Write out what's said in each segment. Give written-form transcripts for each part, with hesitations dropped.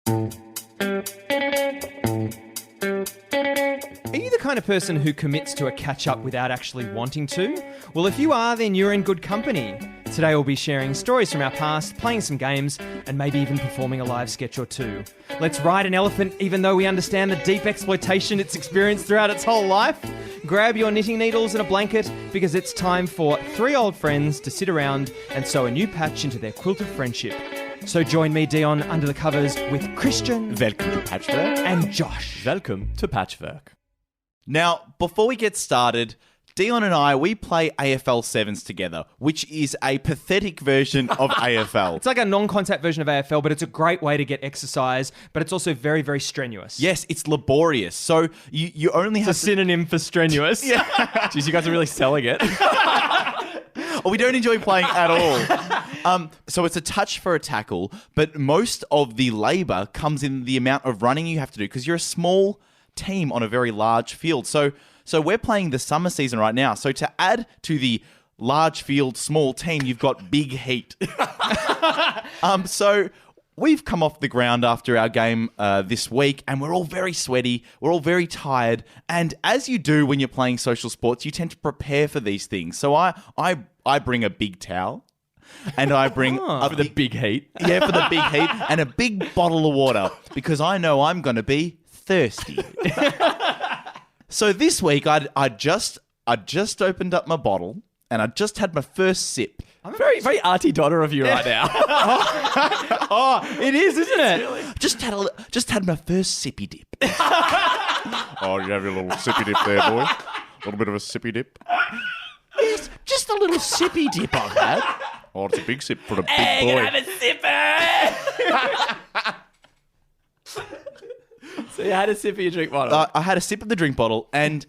Are you the kind of person who commits to a catch-up without actually wanting to? Well, if you are, then you're in good company. Today we'll be sharing stories from our past, playing some games, and maybe even performing a live sketch or two. Let's ride an elephant even though we understand the deep exploitation it's experienced throughout its whole life. Grab your knitting needles and a blanket because it's time for three old friends to sit around and sew a new patch into their quilt of friendship. So join me, Dion, under the covers with Christian Welcome to Patchwork. and Josh. Welcome to Patchwork. Now, before we get started, Dion and I, we play AFL 7s together, which is a pathetic version of AFL. It's like a non-contact version of AFL, but it's a great way to get exercise, but it's also very, very strenuous. Yes, it's laborious. So you only have It's a synonym for strenuous. Jeez, you guys are really selling it. we don't enjoy playing at all. So it's a touch for a tackle, but most of the labour comes in the amount of running you have to do because you're a small team on a very large field. So we're playing the summer season right now. So to add to the large field, small team, you've got big heat. So we've come off the ground after our game this week, and we're all very sweaty. We're all very tired. And as you do when you're playing social sports, you tend to prepare for these things. So I bring a big towel. And I bring For the big heat. yeah, for the big heat, and a big bottle of water because I know I'm going to be thirsty. So this week, I just opened up my bottle and I just had my first sip. I'm very, very arty daughter of you right now. It is, isn't it? Just had my first sippy dip. Oh, you have your little sippy dip there, boy. A little bit of a sippy dip. Yes, just a little sippy dip I've had. Oh, it's a big sip for a big boy. Have a sipper. So you had a sip of your drink bottle. I had a sip of the drink bottle, and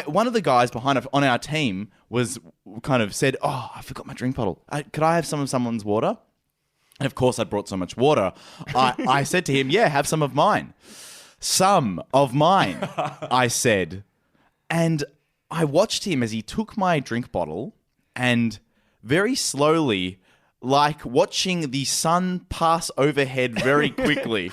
one of the guys behind on our team was kind of said, "Oh, I forgot my drink bottle. Could I have some of someone's water?" And of course, I'd brought so much water. I said to him, "Yeah, have some of mine." Some of mine, I said, and I watched him as he took my drink bottle and very slowly, like watching the sun pass overhead very quickly.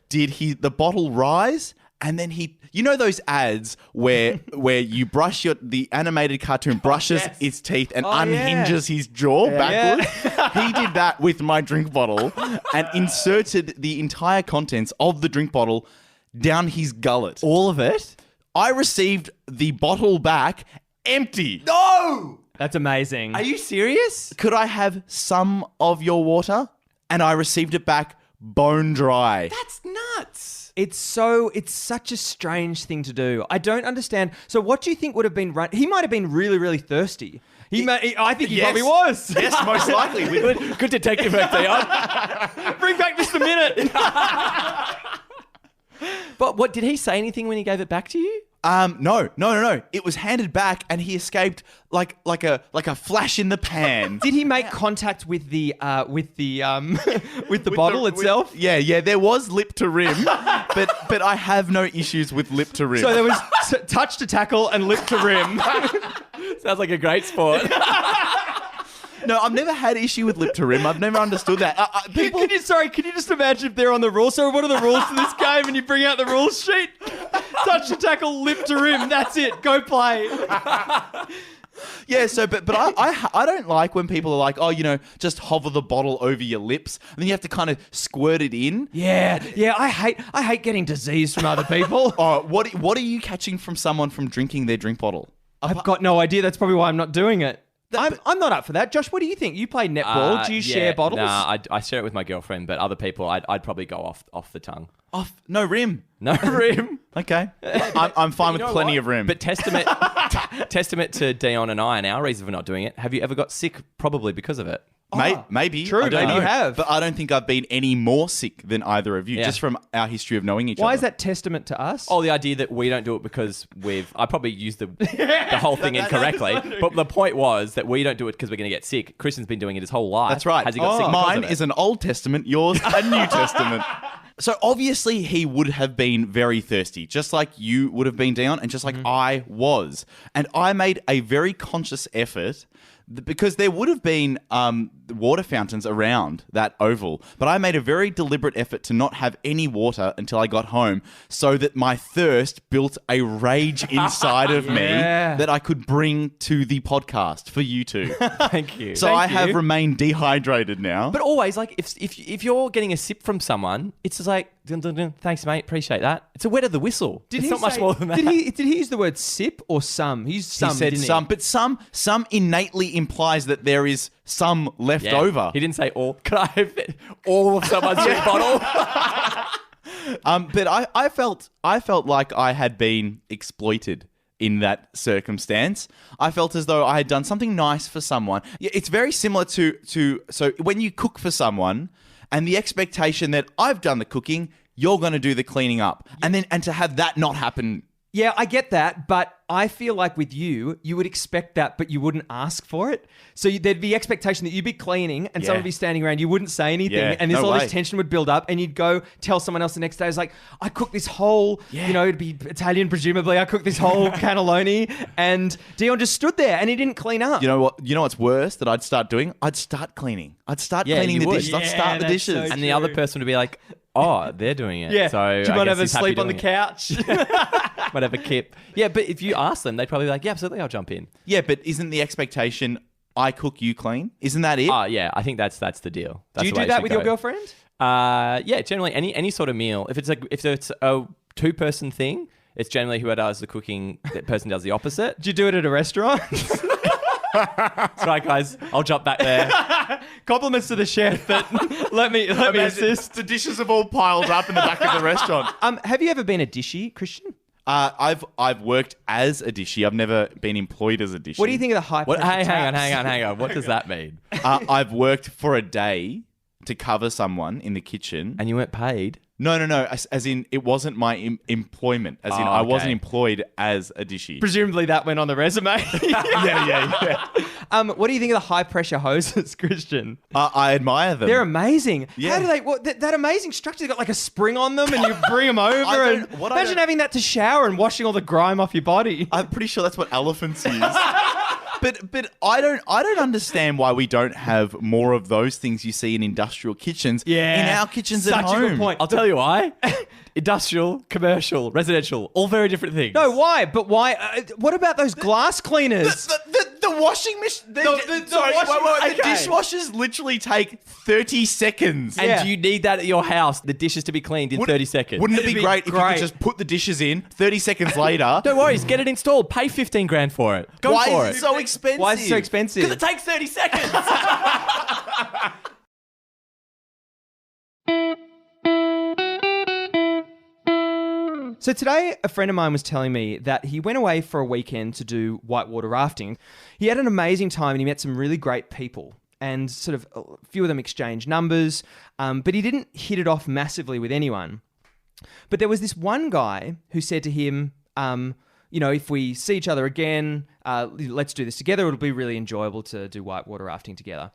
Did the bottle rise? And then you know those ads where you brush the animated cartoon brushes its teeth and unhinges his jaw backwards? He did that with my drink bottle and inserted the entire contents of the drink bottle down his gullet. All of it? I received the bottle back empty. No! That's amazing. Are you serious? Could I have some of your water? And I received it back bone dry. That's nuts. It's such a strange thing to do. I don't understand. So what do you think would have been he might have been really, really thirsty. I think he probably was. Yes, most likely. Good detective work, Dion. Bring back just a minute. But what did he say anything when he gave it back to you? No. It was handed back, and he escaped like a flash in the pan. Did he make contact with the bottle itself? Yeah. There was lip to rim, but I have no issues with lip to rim. So there was touch to tackle and lip to rim. Sounds like a great sport. No, I've never had issue with lip to rim. I've never understood that. People, Can you just imagine if they're on the rules? So what are the rules to this game? And you bring out the rules sheet. Touch to tackle, lip to rim. That's it. Go play. yeah. So, but I don't like when people are like, oh, just hover the bottle over your lips, and then you have to kind of squirt it in. Yeah. I hate getting disease from other people. Oh, what are you catching from someone from drinking their drink bottle? I've got no idea. That's probably why I'm not doing it. I'm not up for that. Josh, what do you think? You play netball. Do you share bottles? Nah, I share it with my girlfriend, but other people, I'd probably go off the tongue. Off, no rim. No rim. Okay. I'm fine with plenty of rim. But testament to Dion and I and our reason for not doing it. Have you ever got sick? Probably because of it. Maybe. True, I don't maybe know. you have. But I don't think I've been any more sick than either of you, Yeah. just from our history of knowing each other. Why is that testament to us? Oh, the idea that we don't do it because I probably used the whole thing incorrectly. But the point was that we don't do it because we're going to get sick. Christian's been doing it his whole life. That's right. Has he got sick because Mine of it? is an Old Testament, yours a New Testament. So obviously he would have been very thirsty, just like you would have been, Dion, and just like I was. And I made a very conscious effort because there would have been water fountains around that oval. But I made a very deliberate effort to not have any water until I got home, so that my thirst built a rage inside of me Yeah. that I could bring to the podcast for you two. Thank you. So Thank I have you. remained dehydrated now. But always, like, if you're getting a sip from someone, it's just like, dun, dun, dun, thanks, mate, appreciate that. It's a wet of the whistle. It's not much more than that. Did he use the word sip or some? He used some. he said didn't some, but some innately implies that there is some left Yeah. over. He didn't say all. Can I have all of someone's drink bottle? But I felt like I had been exploited in that circumstance. I felt as though I had done something nice for someone. Yeah, it's very similar to so when you cook for someone and the expectation that I've done the cooking, you're going to do the cleaning up. And to have that not happen. Yeah, I get that, but I feel like with you would expect that, but you wouldn't ask for it. So there'd be expectation that you'd be cleaning and someone would be standing around. You wouldn't say anything, Yeah, and no all way. this tension would build up, and you'd go tell someone else the next day. It's like, I cooked this whole, it'd be Italian presumably. I cooked this whole cannelloni, and Dion just stood there and he didn't clean up. You know what? You know what's worse that I'd start doing? I'd start cleaning. I'd start Yeah, cleaning you the would. dishes. I'd Yeah, start the that's dishes. so And the other person would be like, oh, they're doing it. Yeah, So do you I mind guess have a he's happy sleep on the doing it. couch? Might have a kip. Yeah, but if you ask them, they'd probably be like, yeah, absolutely, I'll jump in. Yeah, but isn't the expectation I cook, you clean? Isn't that it? Yeah, I think that's the deal. That's Do you the way do it that should with your go. girlfriend? Yeah, generally any sort of meal. If it's a two-person thing, it's generally whoever does the cooking, that person does the opposite. Do you do it at a restaurant? That's right, guys. I'll jump back there. Compliments to the chef, but let me assist. The dishes have all piled up in the back of the restaurant. Have you ever been a dishy, Christian? I've worked as a dishy. I've never been employed as a dishy. What do you think of the high What? pressure Hang taps? on. What does that mean? I've worked for a day to cover someone in the kitchen. And you weren't paid? No. As in, it wasn't my employment. As in, I wasn't employed as a dishy. Presumably that went on the resume. yeah. What do you think of the high pressure hoses, Christian? I admire them. They're amazing. Yeah. How do they? That amazing structure. They got like a spring on them, and you bring them over. don't- And what I imagine don't- having that to shower and washing all the grime off your body. I'm pretty sure that's what elephants use. But I don't understand why we don't have more of those things you see in industrial kitchens in our kitchens at Such home. a good point. I'll tell you why. Industrial, commercial, residential, all very different things. No, why? But why? What about those glass cleaners? The washing machine. the Sorry, washing- wait, the okay. dishwashers literally take 30 seconds. And Yeah. do you need that at your house? The dishes to be cleaned in 30 seconds. Wouldn't it It'd be be great if you great. could just put the dishes in 30 seconds later? Don't worry, get it installed. Pay 15 grand for it. Go Why for is it. it so expensive? Why is it so expensive? Because it takes 30 seconds. So today, a friend of mine was telling me that he went away for a weekend to do whitewater rafting. He had an amazing time and he met some really great people. And sort of a few of them exchanged numbers, but he didn't hit it off massively with anyone. But there was this one guy who said to him, if we see each other again, let's do this together. It'll be really enjoyable to do whitewater rafting together.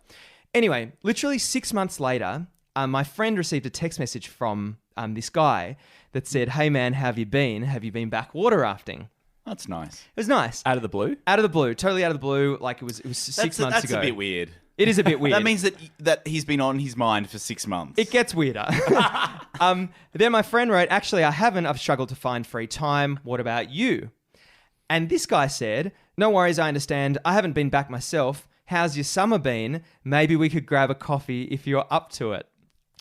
Anyway, literally 6 months later, my friend received a text message from this guy that said, "Hey man, how have you been? Have you been back water rafting?" That's nice. It was nice. Out of the blue? Out of the blue, totally out of the blue. Like it was 6 months That's ago. a bit weird. It is a bit weird. That means that he's been on his mind for 6 months. It gets weirder. Then my friend wrote, "Actually, I haven't. I've struggled to find free time. What about you?" And this guy said, "No worries, I understand. I haven't been back myself. How's your summer been? Maybe we could grab a coffee if you're up to it."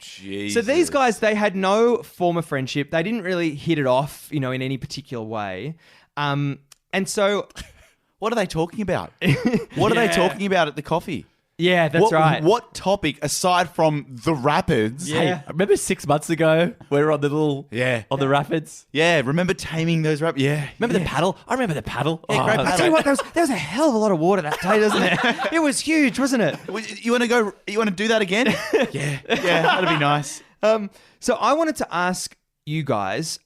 Jesus. So these guys, they had no form of friendship. They didn't really hit it off, in any particular way. And so, What are they talking about? What are they talking about at the coffee? yeah, that's right. What topic, aside from the rapids? Yeah. Hey, remember 6 months ago we were on the on the rapids? Yeah, remember taming those rapids? Yeah. Remember the paddle? I remember the paddle. Yeah, great that's paddle. Tell you what, there was a hell of a lot of water that day, doesn't it? It was huge, wasn't it? You want to go? You want to do that again? Yeah, that'd be nice. So I wanted to ask you guys,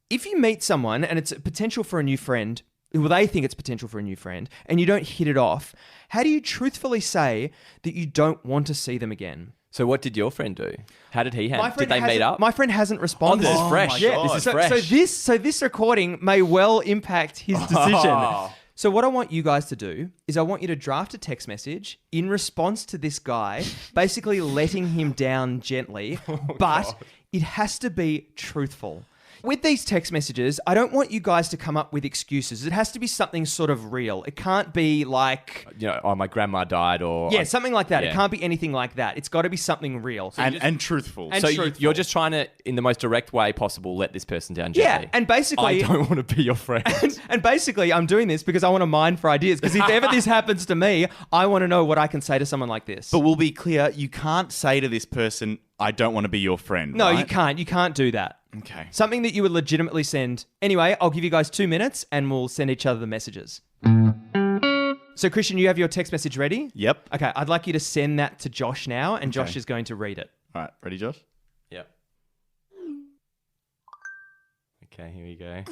if you meet someone and it's a potential for a new friend, well, they think it's potential for a new friend, and you don't hit it off, how do you truthfully say that you don't want to see them again? So what did your friend do? How did he handle? Did they meet hasn't- up? My friend hasn't responded. this is fresh. my Yeah, God. this is So fresh. this recording may well impact his decision. Oh. So what I want you guys to do is I want you to draft a text message in response to this guy, basically letting him down gently, but it has to be truthful. With these text messages, I don't want you guys to come up with excuses. It has to be something sort of real. It can't be like... Oh, my grandma died or... Yeah, something like that. Yeah. It can't be anything like that. It's got to be something real. So And truthful. And So truthful. you're just trying to, in the most direct way possible, let this person down Yeah, gently. and basically... I don't want to be your friend. And basically, I'm doing this because I want to mine for ideas. Because if ever this happens to me, I want to know what I can say to someone like this. But we'll be clear, you can't say to this person, I don't want to be your friend. No, right? you can't. You can't do that. Okay. Something that you would legitimately send. Anyway, I'll give you guys 2 minutes and we'll send each other the messages. So, Christian, you have your text message ready? Yep. Okay, I'd like you to send that to Josh now, and Josh Okay. is going to read it. All right. Ready, Josh? Yep. Okay, here we go.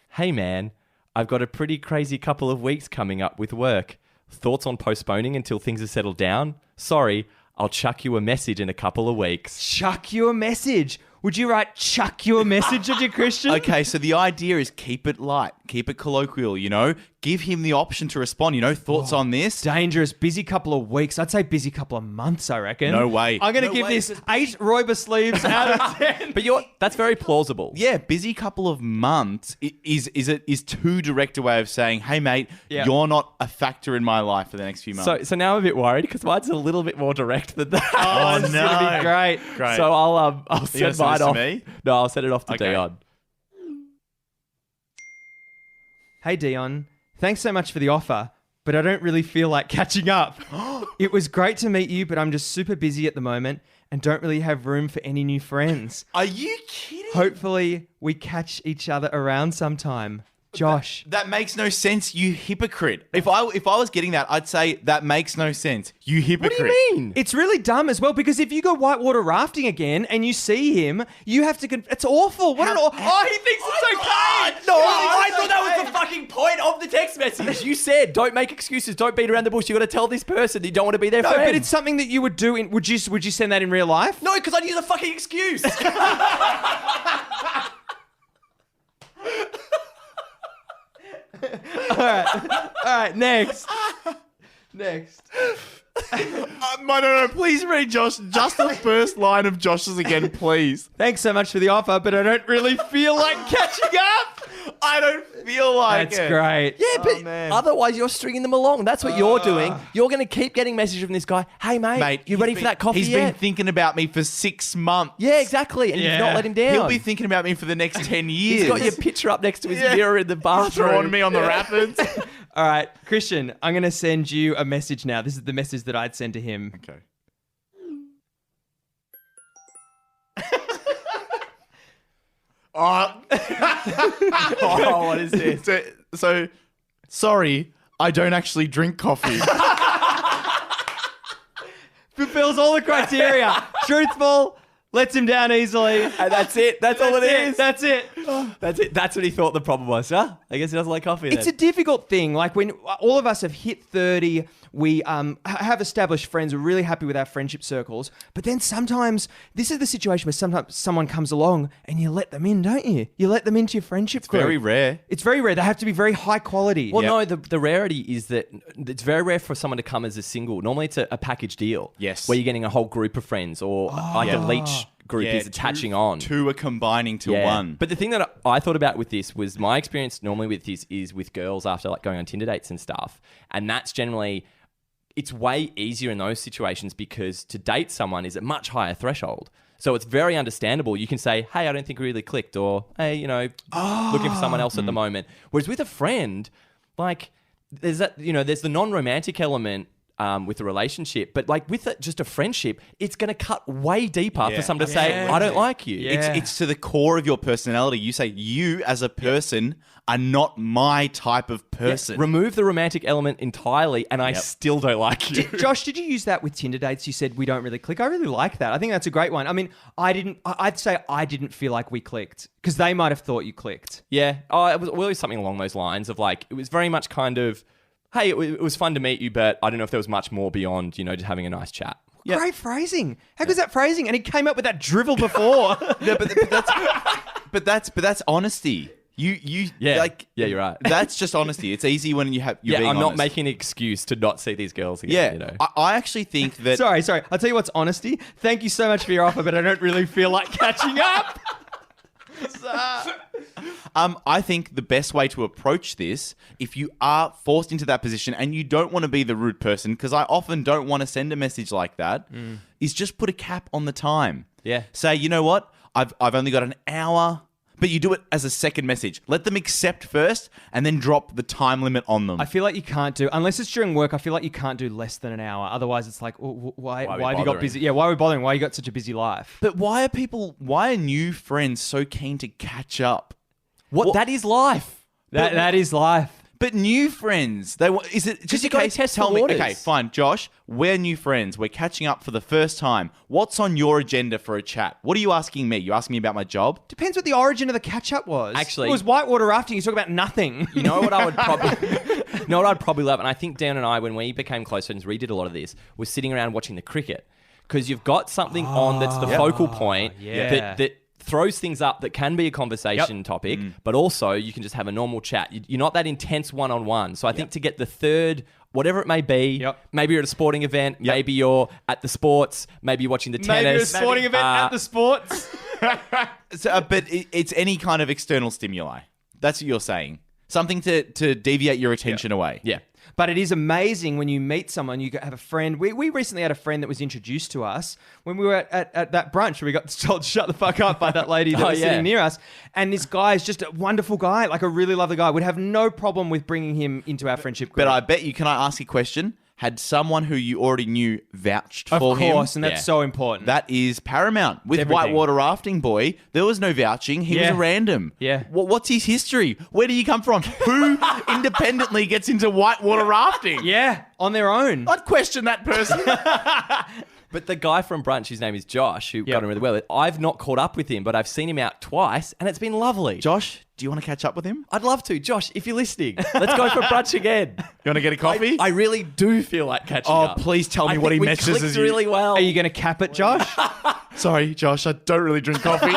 Hey man, I've got a pretty crazy couple of weeks coming up with work. Thoughts on postponing until things are settled down? Sorry, I'll chuck you a message in a couple of weeks. Chuck you a message. Would you write chuck you a message at your Christian? Okay, so the idea is keep it light, keep it colloquial, you know? Give him the option to respond, you know? Thoughts on this? Dangerous. Busy couple of weeks. I'd say busy couple of months, I reckon. No way. I'm going to No give way. this 8 Räuber sleeves out of 10. But that's very plausible. Yeah, busy couple of months is too direct a way of saying, hey, mate, Yeah. you're not a factor in my life for the next few months. So now I'm a bit worried because mine's a little bit more direct than that. Oh, this is going to be great. Great. So I'll gonna send send mine this to off. me? No, I'll send it off to Okay. Dion. Hey, Dion. Thanks so much for the offer, but I don't really feel like catching up. It was great to meet you, but I'm just super busy at the moment and don't really have room for any new friends. Are you kidding? Hopefully, we catch each other around sometime. Josh. That makes no sense, you hypocrite. If I was getting that, I'd say that makes no sense. You hypocrite. What do you mean? It's really dumb as well because if you go whitewater rafting again and you see him, you have to... It's awful. What an... Oh, he thinks it's okay. No, I thought that was the fucking point of the text message. You said, don't make excuses, don't beat around the bush. You got to tell this person you don't want to be their No, friend. but it's something that you would do in... Would you send that in real life? No, because I'd use a fucking excuse. All right, next. Next. No, please read Josh. Just the first line of Josh's again, please. Thanks so much for the offer, but I don't really feel like catching up. I don't feel like That's it. great. Yeah, but man. otherwise you're stringing them along. That's what you're doing. You're going to keep getting messages from this guy. Hey, mate, you he's ready been- for that coffee He's yet? been thinking about me for 6 months. Yeah, exactly. And Yeah. you've not let him down. He'll be thinking about me for the next 10 years. He's got your picture up next to his Yeah. mirror in the bathroom. throwing me on the rapids. All right, Christian, I'm going to send you a message now. This is the message that I'd send to him. Okay. Oh, what is this? So, sorry, I don't actually drink coffee. Fulfills all the criteria. Truthful, lets him down easily. And that's it. That's all it is. That's it. That's it. That's what he thought the problem was, huh? I guess he doesn't like coffee then. It's a difficult thing. Like when all of us have hit 30, we have established friends. We're really happy with our friendship circles. But then sometimes this is the situation where sometimes someone comes along and you let them in, don't you? You let them into your friendship group. Very rare. It's very rare. They have to be very high quality. Well, Yep. no, the rarity is that it's very rare for someone to come as a single. Normally it's a package deal. Yes. Where you're getting a whole group of friends or like a leech group is attaching on. Two are combining to one. But the thing that I thought about with this was my experience normally with this is with girls after like going on Tinder dates and stuff. And that's generally, it's way easier in those situations because to date someone is a much higher threshold. So it's very understandable. You can say, hey, I don't think we really clicked, or hey, you know, looking for someone else at the moment. Whereas with a friend, like there's that, you know, there's the non-romantic element with the relationship, but like with just a friendship, it's going to cut way deeper for someone to say, I don't like you. Yeah. It's to the core of your personality. You say, you as a person are not my type of person. Remove the romantic element entirely, and I still don't like you. Josh, did you use that with Tinder dates? You said we don't really click. I really like that. I think that's a great one. I mean, I'd say I didn't feel like we clicked because they might have thought you clicked. Yeah. Oh, it was always something along those lines of like, it was very much kind of, hey, it was fun to meet you, but I don't know if there was much more beyond, you know, just having a nice chat. Yeah. Great phrasing. How good's that phrasing? And he came up with that drivel before. Yeah, but that's honesty. You Yeah. like Yeah, you're right. That's just honesty. It's easy when you're Yeah, being I'm not honest. making an excuse to not see these girls again. Yeah, You know? I actually think that Sorry. I'll tell you what's honesty. Thank you so much for your offer, but I don't really feel like catching up. I think the best way to approach this, if you are forced into that position and you don't want to be the rude person, because I often don't want to send a message like that, is just put a cap on the time. Yeah. Say, you know what? I've only got an hour, but you do it as a second message. Let them accept first and then drop the time limit on them. I feel like you can't do, unless it's during work, I feel like you can't do less than an hour. Otherwise, it's like, why are we have you got bothering? busy? Yeah, why are we bothering? Why you got such a busy life? But why are new friends so keen to catch up? What? That is life. That is life. But new friends, is it just you a gotta case? test Tell the me, waters. okay, fine, Josh. We're new friends. We're catching up for the first time. What's on your agenda for a chat? What are you asking me? You asking me about my job? Depends what the origin of the catch-up was. Actually- it was whitewater rafting. You talk about nothing. You know what I would probably, you know what I'd probably love, and I think Dan and I, when we became close friends, we did a lot of this, was sitting around watching the cricket, because you've got something on that's the focal point yeah. that throws things up that can be a conversation topic, but also you can just have a normal chat. You're not that intense one-on-one. So I think to get the third, whatever it may be, maybe you're at a sporting event, maybe you're at the sports, maybe you're watching the tennis. Maybe a sporting event at the sports. But it's any kind of external stimuli. That's what you're saying. Something to deviate your attention away. Yeah. But it is amazing when you meet someone, you have a friend. We recently had a friend that was introduced to us when we were at that brunch where we got told to shut the fuck up by that lady that was sitting near us. And this guy is just a wonderful guy, like a really lovely guy. We'd have no problem with bringing him into our friendship group. But I bet you, can I ask a question? Had someone who you already knew vouched of for him? course, and that's so important. That is paramount. With everything. Whitewater Rafting Boy, there was no vouching. He was Yeah. a random. Yeah. What's his history? Where did he come from? Who independently gets into whitewater rafting? yeah, on their own. I'd question that person. But the guy from brunch, his name is Josh, who got on really well. I've not caught up with him, but I've seen him out twice, and it's been lovely. Josh, do you want to catch up with him? I'd love to. Josh, if you're listening, let's go for brunch again. You want to get a coffee? I really do feel like catching Oh, up. please tell me I what think he we messages clicked you. really well. Are you going to cap it, Josh? Sorry, Josh, I don't really drink coffee.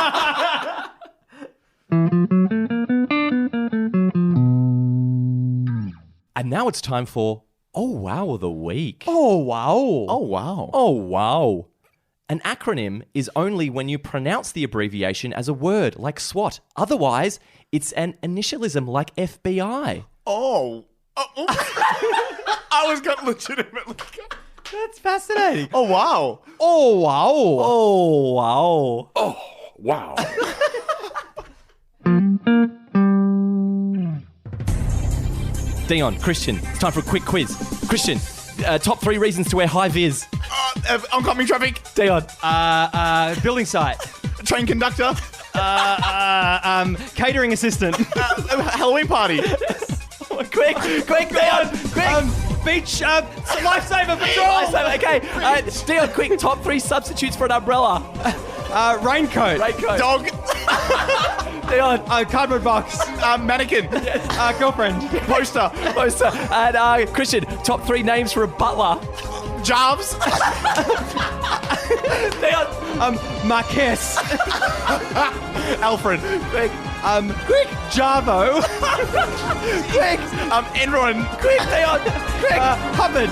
And now it's time for Oh Wow of the Week. Oh, wow. Oh, wow. Oh, wow. An acronym is only when you pronounce the abbreviation as a word, like SWAT. Otherwise, it's an initialism like FBI. Oh. I was got legitimately. That's fascinating. Oh, wow. Oh, wow. Oh, wow. Oh, wow. Dion, Christian, it's time for a quick quiz. Christian, top 3 reasons to wear high vis. Oncoming traffic. Dion. Building site. Train conductor. Catering assistant. Halloween party. Quick, Dion, quick. Beach, lifesaver patrol. Okay, Dion, quick, top 3 substitutes for an umbrella. Raincoat. Dog. Dion. Cardboard box. Mannequin. Girlfriend. Poster. And Christian, top 3 names for a butler. Jobs. Dion. Marquez. Alfred. Quick. Javo. Quick. Enron. Quick, Dion. Quick. Hubbard.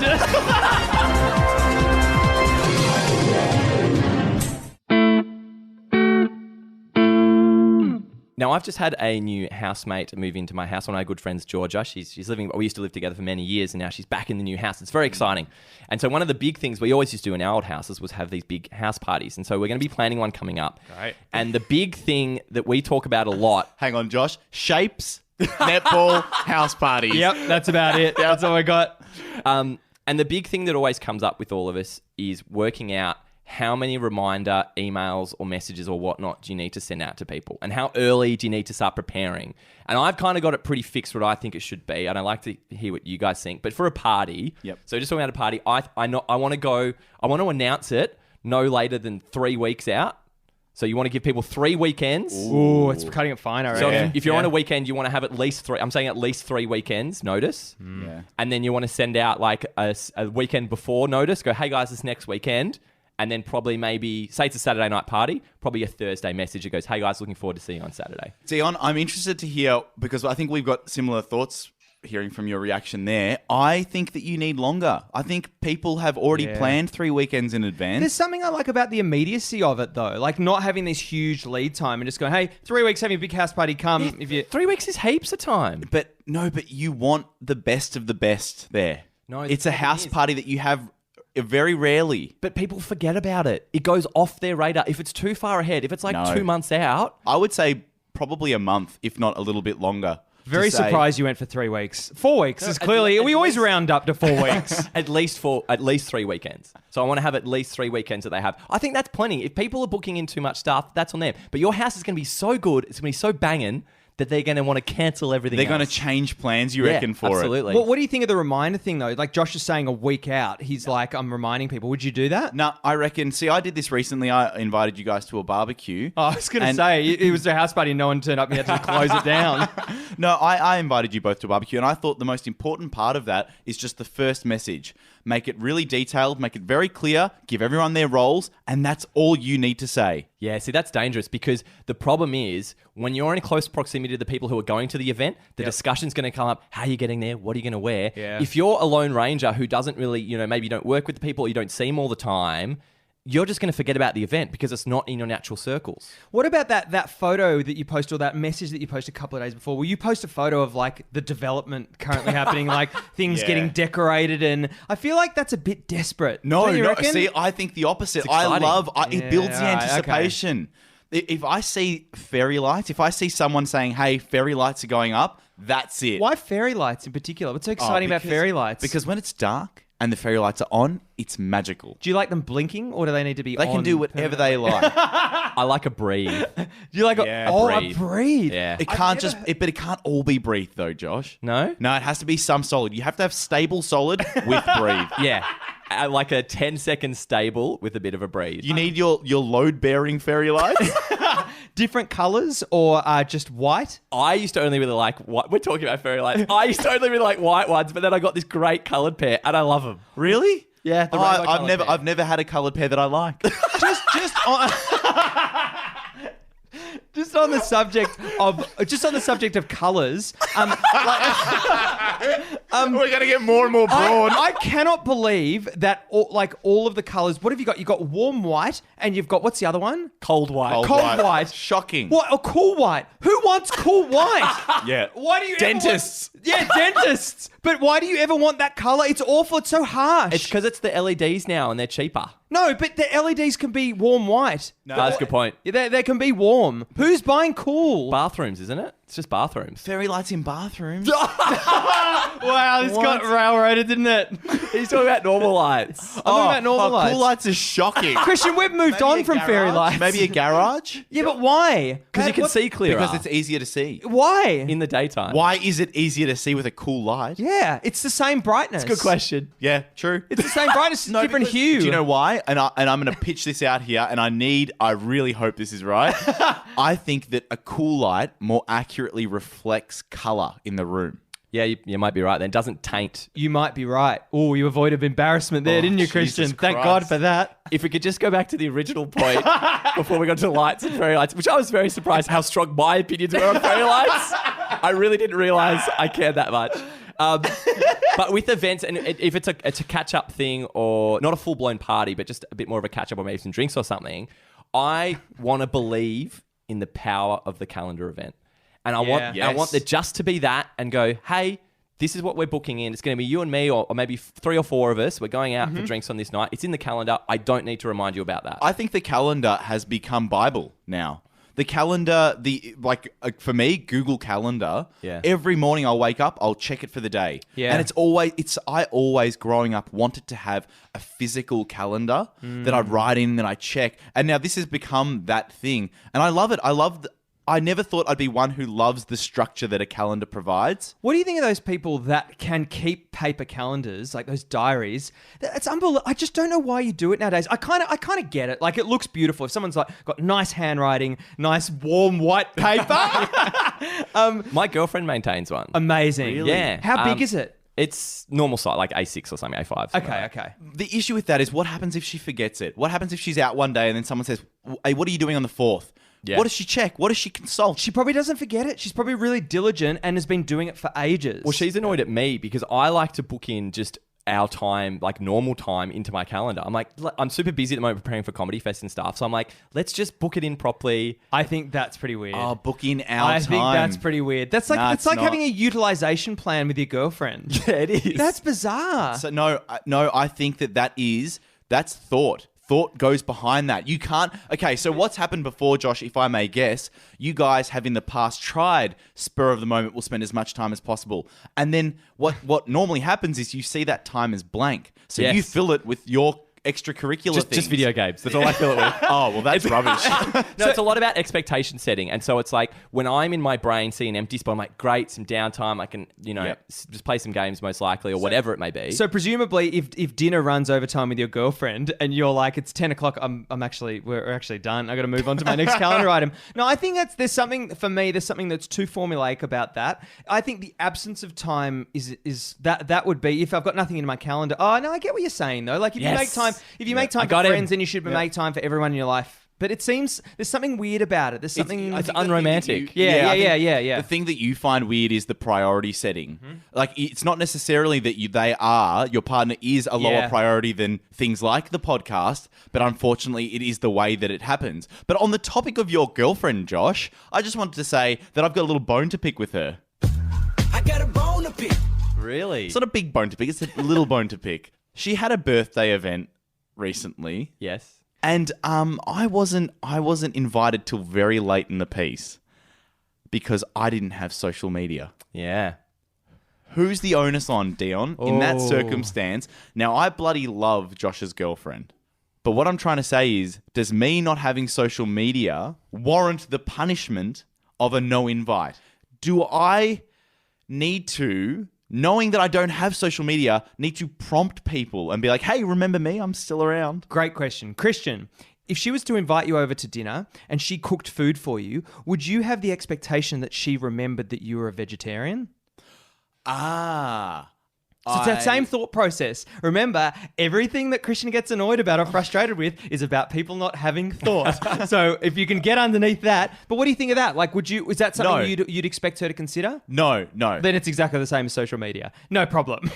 Now, I've just had a new housemate move into my house. One of my good friends, Georgia. She's living. We used to live together for many years, and now she's back in the new house. It's very exciting. And so, one of the big things we always used to do in our old houses was have these big house parties. And so, we're going to be planning one coming up. Right. And the big thing that we talk about a lot. Hang on, Josh. Shapes. Netball. House parties. Yep, that's about it. That's all I got. And the big thing that always comes up with all of us is working out how many reminder emails or messages or whatnot do you need to send out to people? And how early do you need to start preparing? And I've kind of got it pretty fixed what I think it should be. And I like to hear what you guys think. But for a party, so just talking about a party, I want to announce it no later than 3 weeks out. So you want to give people 3 weekends. Ooh, it's cutting it fine, I So reckon. if you're on a weekend, you want to have at least 3. I'm saying at least 3 weekends notice. Yeah. And then you want to send out like a weekend before notice. Go, hey guys, this next weekend. And then probably maybe, say it's a Saturday night party, probably a Thursday message that goes, hey guys, looking forward to seeing you on Saturday. Dion, I'm interested to hear, because I think we've got similar thoughts hearing from your reaction there. I think that you need longer. I think people have already planned 3 weekends in advance. There's something I like about the immediacy of it, though. Like not having this huge lead time and just going, hey, 3 weeks, having a big house party, come. If you 3 weeks is heaps of time. But you want the best of the best there. No, it's a the house thing is- party that you have very rarely. But people forget about it. It goes off their radar. If it's too far ahead, if it's like No. 2 months out, I would say probably a month, if not a little bit longer. very to say- surprised you went for 3 weeks. 4 weeks is at clearly, we always least- round up to 4 weeks. at least 3 weekends. So I want to have at least 3 weekends that they have. I think that's plenty. If people are booking in too much stuff, that's on them. But your house is going to be so good, it's going to be so banging that they're going to want to cancel everything They're going to else. change plans, you reckon, for absolutely. What do you think of the reminder thing, though? Like Josh is saying a week out. He's like, I'm reminding people. Would you do that? it? No, I reckon. See, I did this recently. I invited you guys to a barbecue. Oh, I was going to And- say, it was a house party and no one turned up and you had to close it down. No, I invited you both to a barbecue, and I thought the most important part of that is just the first message. Make it really detailed, make it very clear, give everyone their roles, and that's all you need to say. Yeah, see, that's dangerous because the problem is when you're in close proximity to the people who are going to the event, the discussion's going to come up. How are you getting there? What are you going to wear? Yeah. If you're a lone ranger who doesn't really, maybe you don't work with the people, or you don't see them all the time, you're just going to forget about the event because it's not in your natural circles. What about that photo that you posted, or that message that you posted a couple of days before? Will you post a photo of like the development currently happening, like things Yeah. getting decorated? And I feel like that's a bit desperate. No, Don't you no. reckon? See, I think the opposite. It's I exciting. love it builds the Yeah, right, anticipation. If I see fairy lights, if I see someone saying, "Hey, fairy lights are going up," that's it. Why fairy lights in particular? What's so Oh, exciting about because- fairy lights? Because when it's dark and the fairy lights are on, it's magical. do you like them blinking, or do they need to be? They can do whatever they like. I like a breathe. Do you like Yeah, a breathe. breathe? Yeah. It can't but it can't all be breathe though, Josh. No? No, it has to be some solid. You have to have stable solid with breathe. Yeah. Like a 10-second stable with a bit of a breeze. You need your load-bearing fairy lights. Different colors or just white? I used to only really like white. We're talking about fairy lights. I used to only really like white ones, but then I got this great coloured pair, and I love them. Really? Yeah, the Oh, rainbow I've coloured pair. I've never had a coloured pair that I like. Just on the subject of colors. We're gonna get more and more broad. I cannot believe that all of the colors. What have you got? You've got warm white, and you've got, what's the other one? Cold white. Cold white. Shocking. What? A cool white. Who wants cool white? Yeah. Why do you Dentists. Dentists. But why do you ever want that color? It's awful. It's so harsh. It's because it's the LEDs now, and they're cheaper. No, but the LEDs can be warm white. No. That's a good point. They can be warm. Who's buying cool? Bathrooms, isn't it? It's just bathrooms. Fairy lights in bathrooms. Wow, this got railroaded, didn't it? He's talking about normal lights. I'm talking about normal lights. Cool lights is shocking. Christian, we've moved Maybe on a from fairy garage? lights. Maybe a garage? Yeah, but why? Because you can What- see clearer. Because it's easier to see. Why? in the daytime. Why is it easier to see with a cool light? Yeah, it's the same brightness. Good question. Yeah, true. It's the same brightness, it's different because- hue. Do you know why? And I'm going to pitch this out here, and I really hope this is right. I think that a cool light more accurately reflects color in the room. Yeah, you might be right then. Doesn't taint. You might be right. Oh, you avoided embarrassment there, Oh, didn't you, Jesus Christian? Thank Christ. God for that. If we could just go back to the original point before we got to lights and fairy lights, which I was very surprised how strong my opinions were on fairy lights. I really didn't realize I cared that much. But with events, and if it's a catch-up thing or not a full-blown party, but just a bit more of a catch-up or maybe some drinks or something, I want to believe in the power of the calendar event. And I want Yes. there just to be that and go, hey, this is what we're booking in. It's going to be you and me or maybe 3 or 4 of us. We're going out for drinks on this night. It's in the calendar. I don't need to remind you about that. I think the calendar has become Bible now. The calendar, for me, Google Calendar. Yeah. Every morning I'll wake up, I'll check it for the day. Yeah. And I always growing up wanted to have a physical calendar that I'd write in, that I check. And now this has become that thing, and I love it. I never thought I'd be one who loves the structure that a calendar provides. What do you think of those people that can keep paper calendars, like those diaries? It's unbelievable. I just don't know why you do it nowadays. I kind of get it. Like, it looks beautiful. If someone's like got nice handwriting, nice warm white paper, My girlfriend maintains one. amazing. Yeah. How big is it? It's normal size, like A6 or something, A5. Okay. The issue with that is what happens if she forgets it? What happens if she's out one day and then someone says, hey, what are you doing on the 4th? Yeah. What does she check? What does she consult? She probably doesn't forget it. She's probably really diligent and has been doing it for ages. Well, she's annoyed at me because I like to book in just our time, like normal time, into my calendar. I'm like, I'm super busy at the moment preparing for Comedy Fest and stuff. So I'm like, let's just book it in properly. I think that's pretty weird. Oh, book in our I time. think that's pretty weird. That's like Nah, it's it's like not. having a utilization plan with your girlfriend. Yeah, it is. That's bizarre. So no, I think that's thought. Thought goes behind that. You can't. Okay, so what's happened before, Josh? If I may guess, you guys have in the past tried spur of the moment. We'll spend as much time as possible, and then what normally happens is you see that time as blank, so Yes. you fill it with your extracurricular things. just video games. That's all I fill it with. Oh well, that's rubbish. No, it's a lot about expectation setting. And so it's like when I'm in my brain seeing an empty spot, I'm like, great, some downtime. I can, Yep. just play some games most likely or whatever it may be. So presumably, if dinner runs overtime with your girlfriend and you're like, it's 10 o'clock, we're actually done. I got to move on to my next calendar item. No, I think there's something that's too formulaic about that. I think the absence of time is that would be if I've got nothing in my calendar. Oh no, I get what you're saying though. Like if you Yes. make time, make I time got for him. friends, then you should make time for everyone in your life. But it seems there's something weird about it. There's something. It's I think the thing unromantic. that you- Yeah, I think yeah. The thing that you find weird is the priority setting. Like, it's not necessarily that your partner is a lower Yeah. priority than things like the podcast, but unfortunately, it is the way that it happens. But on the topic of your girlfriend, Josh, I just wanted to say that I've got a little bone to pick with her. I got a bone to pick. Really? It's not a big bone to pick; it's a little bone to pick. She had a birthday event recently. Yes. And I wasn't invited till very late in the piece because I didn't have social media. Yeah. Who's the onus on, Dion, in that Oh. circumstance? Now, I bloody love Josh's girlfriend. But what I'm trying to say is, does me not having social media warrant the punishment of a no invite? Do I need to, knowing that I don't have social media, need to prompt people and be like, hey, remember me? I'm still around. Great question. Christian, if she was to invite you over to dinner and she cooked food for you, would you have the expectation that she remembered that you were a vegetarian? Ah. So it's that same thought process. Remember, everything that Christian gets annoyed about or frustrated with is about people not having thought. So if you can get underneath that, but what do you think of that? Like, is that something No. you'd expect her to consider? No. Then it's exactly the same as social media. No problem.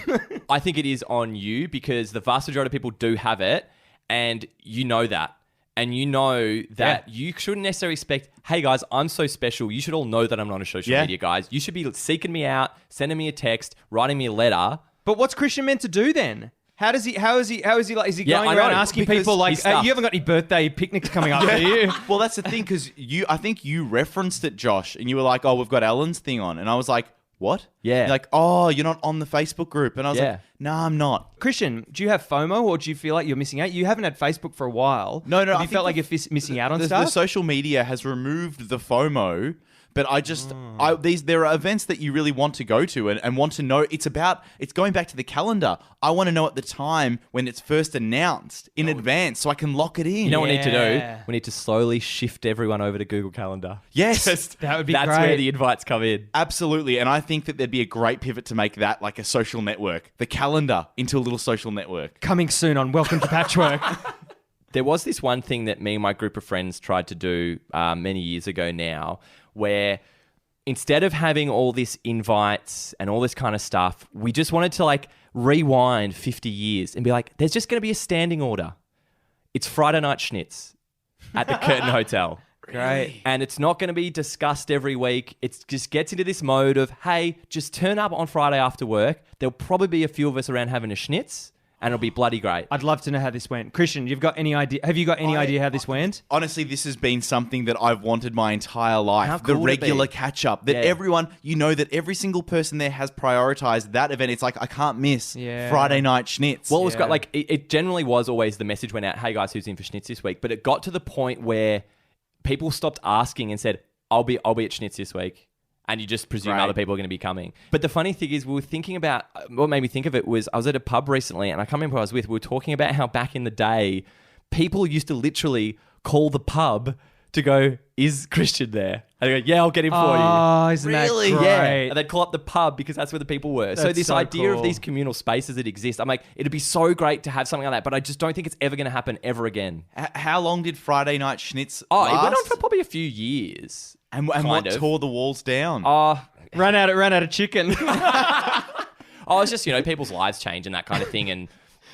I think it is on you because the vast majority of people do have it and you know that. And you know that you shouldn't necessarily expect, hey guys, I'm so special. You should all know that I'm not on social media, guys. You should be seeking me out, sending me a text, writing me a letter. But what's Christian meant to do then? How is he like? Is he Yeah, going I around know, asking because people like, he's stuffed. you haven't got any birthday picnics coming up, do you? Well, that's the thing, because I think you referenced it, Josh, and you were like, oh, we've got Ellen's thing on. And I was like, what? Yeah. You're like, oh, you're not on the Facebook group. And I was Yeah. like, no, I'm not. Christian, do you have FOMO or do you feel like you're missing out? You haven't had Facebook for a while. No, Have I you think felt like you're missing out on The stuff? social media has removed the FOMO, but there are events that you really want to go to and want to know. It's going back to the calendar. I want to know at the time when it's first announced in advance so I can lock it in. You know what we need to Yeah. do? We need to slowly shift everyone over to Google Calendar. Yes. That would be That's great. where the invites come in. Absolutely, and I think that there'd be a great pivot to make that like a social network. The calendar into a little social network. Coming soon on Welcome to Patchwork. There was this one thing that me and my group of friends tried to do many years ago now, where instead of having all this invites and all this kind of stuff, we just wanted to like rewind 50 years and be like, there's just going to be a standing order. It's Friday night schnitz at the Curtin Hotel. Great. And it's not going to be discussed every week. It just gets into this mode of, hey, just turn up on Friday after work. There'll probably be a few of us around having a schnitz and it'll be bloody great. I'd love to know how this went. Christian, you've got any idea? Have you got any idea how this went? Honestly, this has been something that I've wanted my entire life. How The cool would it be? regular catch up. That Yeah. everyone, that every single person there has prioritized that event. It's like, I can't miss Yeah. Friday night schnitz. Well, it was Yeah. got like it generally was always the message went out, hey guys, who's in for schnitz this week? But it got to the point where people stopped asking and said, I'll be at schnitz this week. And you just presume Right. other people are going to be coming. But the funny thing is, we were thinking about what made me think of it was I was at a pub recently and I can't remember who I was with. We were talking about how back in the day, people used to literally call the pub to go, is Christian there? And I go, yeah, I'll get him for you. Oh, isn't Really? that great? Yeah, and they'd call up the pub because that's where the people were. So That's this so idea cool. of these communal spaces that exist, I'm like, it'd be so great to have something like that, but I just don't think it's ever going to happen ever again. How long did Friday Night Schnitz Oh, last? it went on for probably a few years. and what kind of. tore the walls down? Ran out of chicken. It's just, people's lives change and that kind of thing and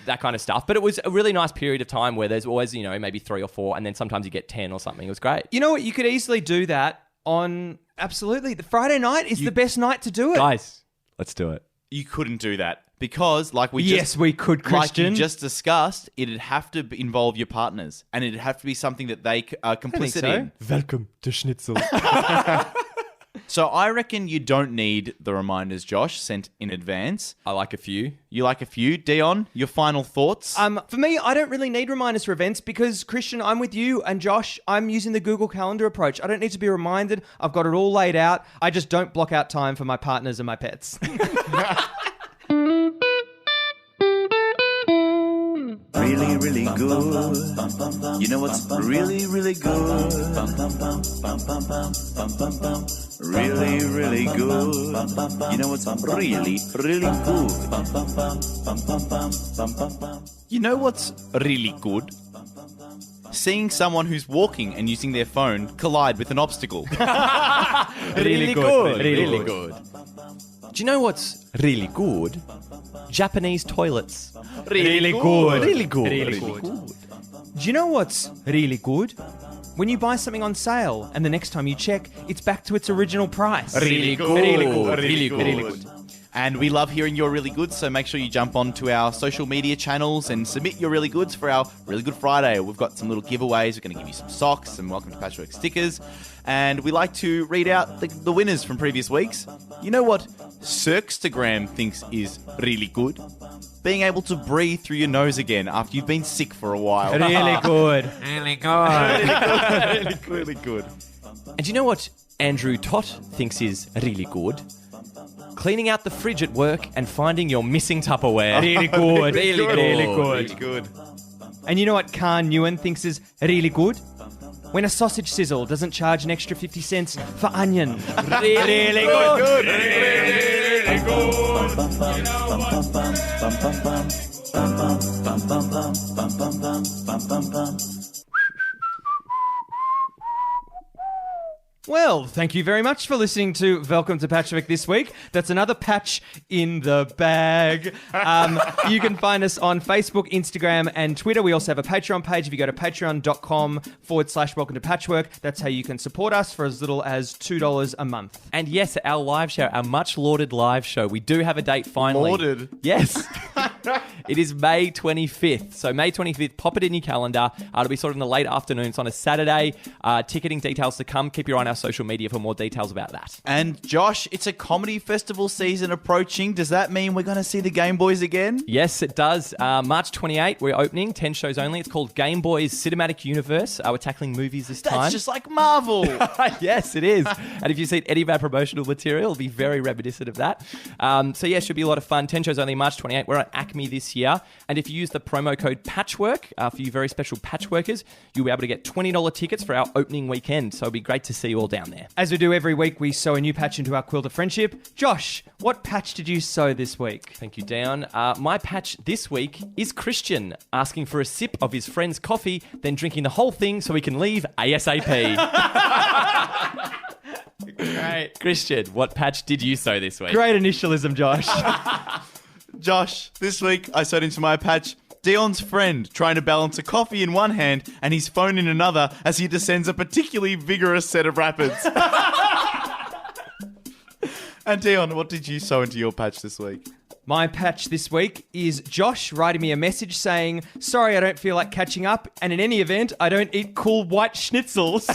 that kind of stuff. But it was a really nice period of time where there's always, maybe 3 or 4, and then sometimes you get 10 or something. It was great. You know what? You could easily do that on absolutely. The Friday night is the best night to do it. Guys, let's do it. You couldn't do that because, like we We could, like you Christian. just discussed, it'd have to involve your partners, and it'd have to be something that they are complicit so. in. Welcome to Schnitzel. So I reckon you don't need the reminders, Josh, sent in advance. I like a few. You like a few, Dion? Your final thoughts? For me, I don't really need reminders for events because, Christian, I'm with you, and Josh, I'm using the Google Calendar approach. I don't need to be reminded. I've got it all laid out. I just don't block out time for my partners and my pets. Really, really good. You know what's really, really good? Really, really good. You know what's really, really good? You know what's really good? Seeing someone who's walking and using their phone collide with an obstacle. Really good. Really good. Do you know what's really good? Japanese toilets. Really good. Really good. Really good. Do you know what's really good? When you buy something on sale and the next time you check, it's back to its original price. Really good. Really good. Really good. Really good. And we love hearing your really goods, so make sure you jump onto our social media channels and submit your really goods for our Really Good Friday. We've got some little giveaways. We're going to give you some socks and Welcome to Patchwork stickers. And we like to read out the winners from previous weeks. You know what Cirkstagram thinks is really good? Being able to breathe through your nose again after you've been sick for a while. Really good. Really good. Really good. And do you know what Andrew Tott thinks is really good? Cleaning out the fridge at work and finding your missing Tupperware. Really good. Really good. Really Really good. good. And you know what Khan Newen thinks is really good? When a sausage sizzle doesn't charge an extra 50 cents for onion. Really good. Well, thank you very much for listening to Welcome to Patchwork this week. That's another patch in the bag. You can find us on Facebook, Instagram, and Twitter. We also have a Patreon page. If you go to patreon.com/Welcome to Patchwork, that's how you can support us for as little as $2 a month. And yes, our live show, our much lauded live show, we do have a date finally. Lauded? Yes. It is May 25th. So May 25th, pop it in your calendar. It'll be sort of in the late afternoons on a Saturday. Ticketing details to come. Keep your eye on our social media for more details about that. And Josh, it's a comedy festival season approaching. Does that mean we're going to see the Game Boys again? Yes, it does. March 28, we're opening, 10 shows only. It's called Game Boys Cinematic Universe. We're tackling movies this time. That's just like Marvel. Yes, it is. And if you've seen any of our promotional material, it'll be very reminiscent of that. So yeah, it should be a lot of fun. 10 shows only, March 28. We're at Acme this year. And if you use the promo code Patchwork for you very special patchworkers, you'll be able to get $20 tickets for our opening weekend. So it'll be great to see you all down there. As we do every week, we sew a new patch into our quilt of friendship. Josh, what patch did you sew this week? Thank you, Down. My patch this week is Christian asking for a sip of his friend's coffee, then drinking the whole thing so he can leave ASAP. Great. Christian, what patch did you sew this week? Great initialism, Josh. Josh, this week I sewed into my patch Dion's friend trying to balance a coffee in one hand and his phone in another as he descends a particularly vigorous set of rapids. And Dion, what did you sew into your patch this week? My patch this week is Josh writing me a message saying, sorry, I don't feel like catching up, and in any event, I don't eat cool white schnitzels.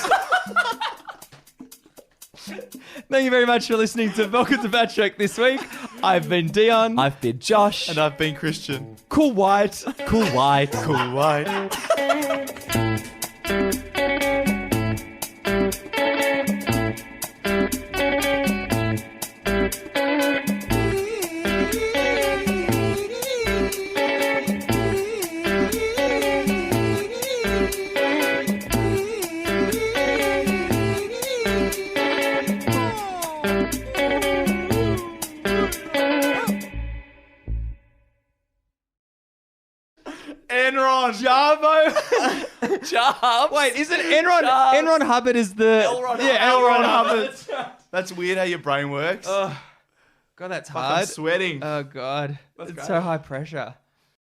Thank you very much for listening to Welcome to Patchwork this week. I've been Dion. I've been Josh. And I've been Christian. Cool white. Cool white. Cool white. Enron. Jarbo. Jobs. Wait, isn't Enron? Jobs. Enron Hubbard is the L. Ron Hubbard. That's weird how your brain works. God, that's Fuck, I'm hard. sweating. Oh God, it's so high pressure.